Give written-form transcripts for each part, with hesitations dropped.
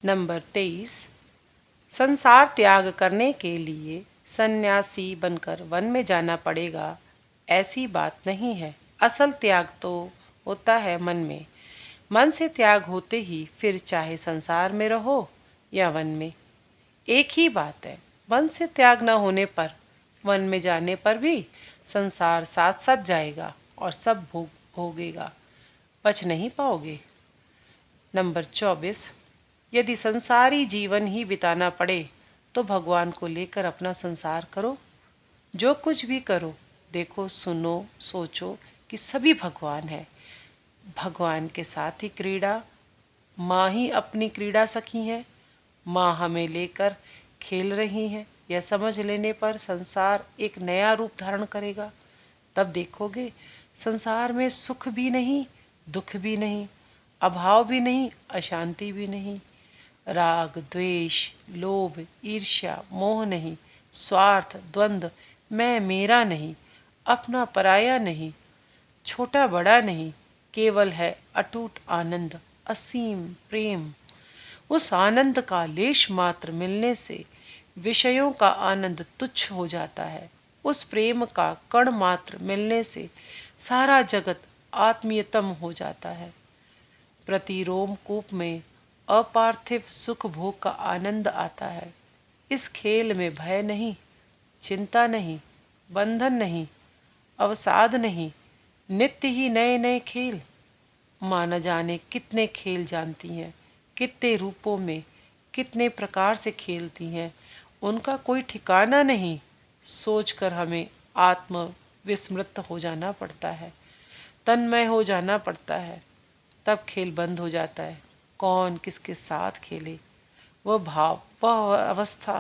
Number 23। संसार त्याग करने के लिए सन्यासी बनकर वन में जाना पड़ेगा, ऐसी बात नहीं है। असल त्याग तो होता है मन में। मन से त्याग होते ही फिर चाहे संसार में रहो या वन में, एक ही बात है। मन से त्याग न होने पर वन में जाने पर भी संसार साथ साथ जाएगा और सब भोग भोगेगा, बच नहीं पाओगे। नंबर 24। यदि संसारी जीवन ही बिताना पड़े तो भगवान को लेकर अपना संसार करो। जो कुछ भी करो, देखो सुनो सोचो कि सभी भगवान है। भगवान के साथ ही क्रीड़ा, माँ ही अपनी क्रीड़ा सखी है। माँ हमें लेकर खेल रही हैं। यह समझ लेने पर संसार एक नया रूप धारण करेगा। तब देखोगे संसार में सुख भी नहीं, दुख भी नहीं, अभाव भी नहीं, अशांति भी नहीं, राग द्वेष लोभ ईर्ष्या मोह नहीं, स्वार्थ द्वंद्व, मैं मेरा नहीं, अपना पराया नहीं, छोटा बड़ा नहीं, केवल है अटूट आनंद, असीम प्रेम। उस आनंद का लेश मात्र मिलने से विषयों का आनंद तुच्छ हो जाता है। उस प्रेम का कण मात्र मिलने से सारा जगत आत्मीयतम हो जाता है। प्रति रोमकूप में अपार्थिव सुख भोग का आनंद आता है। इस खेल में भय नहीं, चिंता नहीं, बंधन नहीं, अवसाद नहीं, नित्य ही नए नए खेल। माँ न जाने कितने खेल जानती हैं, कितने रूपों में, कितने प्रकार से खेलती हैं, उनका कोई ठिकाना नहीं। सोचकर हमें आत्म विस्मृत हो जाना पड़ता है, तन्मय हो जाना पड़ता है। तब खेल बंद हो जाता है। कौन किसके साथ खेले, वह भाव, वह अवस्था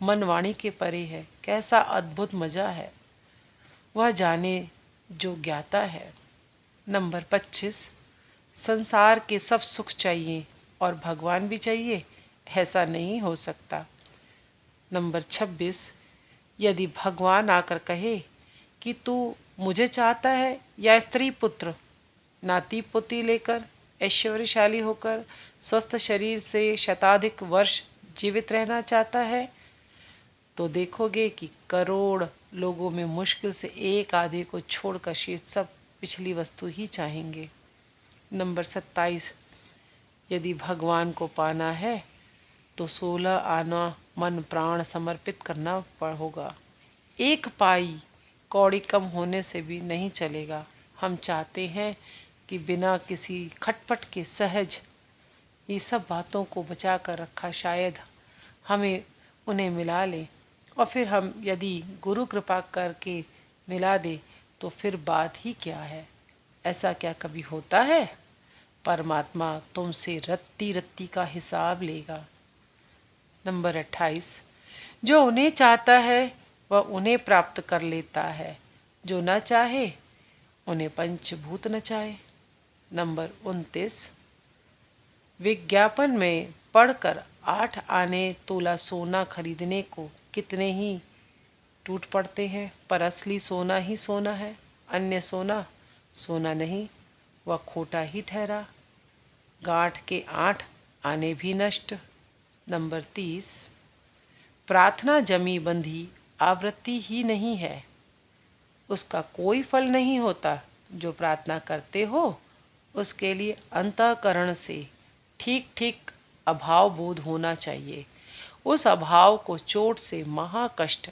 मन वाणी के परे है। कैसा अद्भुत मजा है, वह जाने जो ज्ञाता है। नंबर 25। संसार के सब सुख चाहिए और भगवान भी चाहिए, ऐसा नहीं हो सकता। नंबर 26। यदि भगवान आकर कहे कि तू मुझे चाहता है या स्त्री पुत्र, नाती पोती लेकर, ऐश्वर्यशाली होकर, स्वस्थ शरीर से शताधिक वर्ष जीवित रहना चाहता है, तो देखोगे कि करोड़ लोगों में मुश्किल से एक आधे को छोड़कर शेष सब पिछली वस्तु ही चाहेंगे। नंबर 27। यदि भगवान को पाना है तो 16 आना मन प्राण समर्पित करना होगा। एक पाई कौड़ी कम होने से भी नहीं चलेगा। हम चाहते हैं कि बिना किसी खटपट के सहज ये सब बातों को बचा कर रखा, शायद हमें उन्हें मिला लें। और फिर हम यदि गुरु कृपा करके मिला दे तो फिर बात ही क्या है। ऐसा क्या कभी होता है? परमात्मा तुमसे रत्ती रत्ती का हिसाब लेगा। नंबर 28। जो उन्हें चाहता है वह उन्हें प्राप्त कर लेता है, जो न चाहे उन्हें पंचभूत न चाहे। नंबर 29। विज्ञापन में पढ़कर 8 आने तोला सोना खरीदने को कितने ही टूट पड़ते हैं, पर असली सोना ही सोना है। अन्य सोना सोना नहीं, वह खोटा ही ठहरा। गांठ के 8 आने भी नष्ट। नंबर 30। प्रार्थना जमी बंधी आवृत्ति ही नहीं है, उसका कोई फल नहीं होता। जो प्रार्थना करते हो उसके लिए अंतःकरण से ठीक ठीक अभाव बोध होना चाहिए। उस अभाव को चोट से महाकष्ट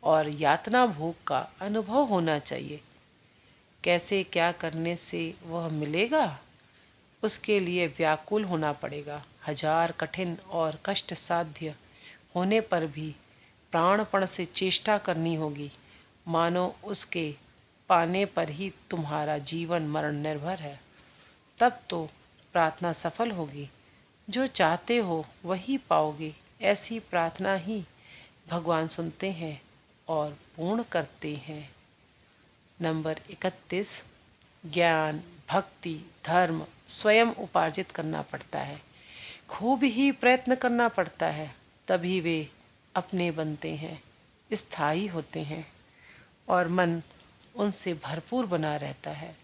और यातना भोग का अनुभव होना चाहिए। कैसे क्या करने से वह मिलेगा, उसके लिए व्याकुल होना पड़ेगा। हजार कठिन और कष्ट साध्य होने पर भी प्राणपण से चेष्टा करनी होगी, मानो उसके पाने पर ही तुम्हारा जीवन मरण निर्भर है। तब तो प्रार्थना सफल होगी। जो चाहते हो वही पाओगे, ऐसी प्रार्थना ही भगवान सुनते हैं और पूर्ण करते हैं। नंबर 31। ज्ञान भक्ति धर्म स्वयं उपार्जित करना पड़ता है, खूब ही प्रयत्न करना पड़ता है, तभी वे अपने बनते हैं, स्थायी होते हैं और मन उनसे भरपूर बना रहता है।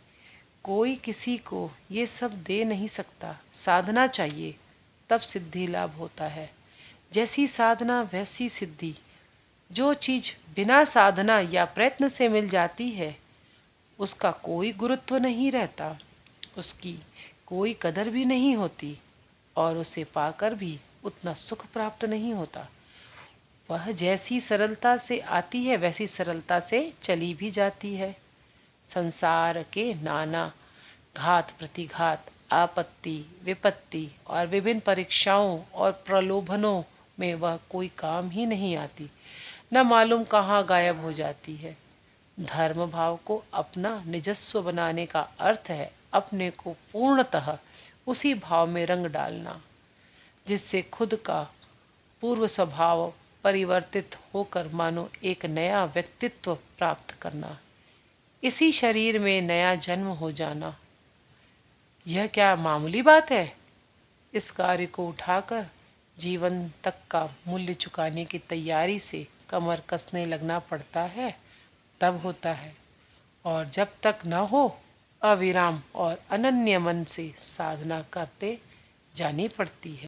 कोई किसी को ये सब दे नहीं सकता। साधना चाहिए, तब सिद्धि लाभ होता है। जैसी साधना वैसी सिद्धि। जो चीज बिना साधना या प्रयत्न से मिल जाती है उसका कोई गुरुत्व नहीं रहता, उसकी कोई कदर भी नहीं होती और उसे पाकर भी उतना सुख प्राप्त नहीं होता। वह जैसी सरलता से आती है वैसी सरलता से चली भी जाती है। संसार के नाना घात प्रतिघात, आपत्ति विपत्ति और विभिन्न परीक्षाओं और प्रलोभनों में वह कोई काम ही नहीं आती, न मालूम कहाँ गायब हो जाती है। धर्म भाव को अपना निजस्व बनाने का अर्थ है अपने को पूर्णतः उसी भाव में रंग डालना जिससे खुद का पूर्व स्वभाव परिवर्तित होकर मानो एक नया व्यक्तित्व प्राप्त करना, इसी शरीर में नया जन्म हो जाना। यह क्या मामूली बात है? इस कार्य को उठाकर जीवन तक का मूल्य चुकाने की तैयारी से कमर कसने लगना पड़ता है, तब होता है। और जब तक न हो अविराम और अनन्य मन से साधना करते जानी पड़ती है।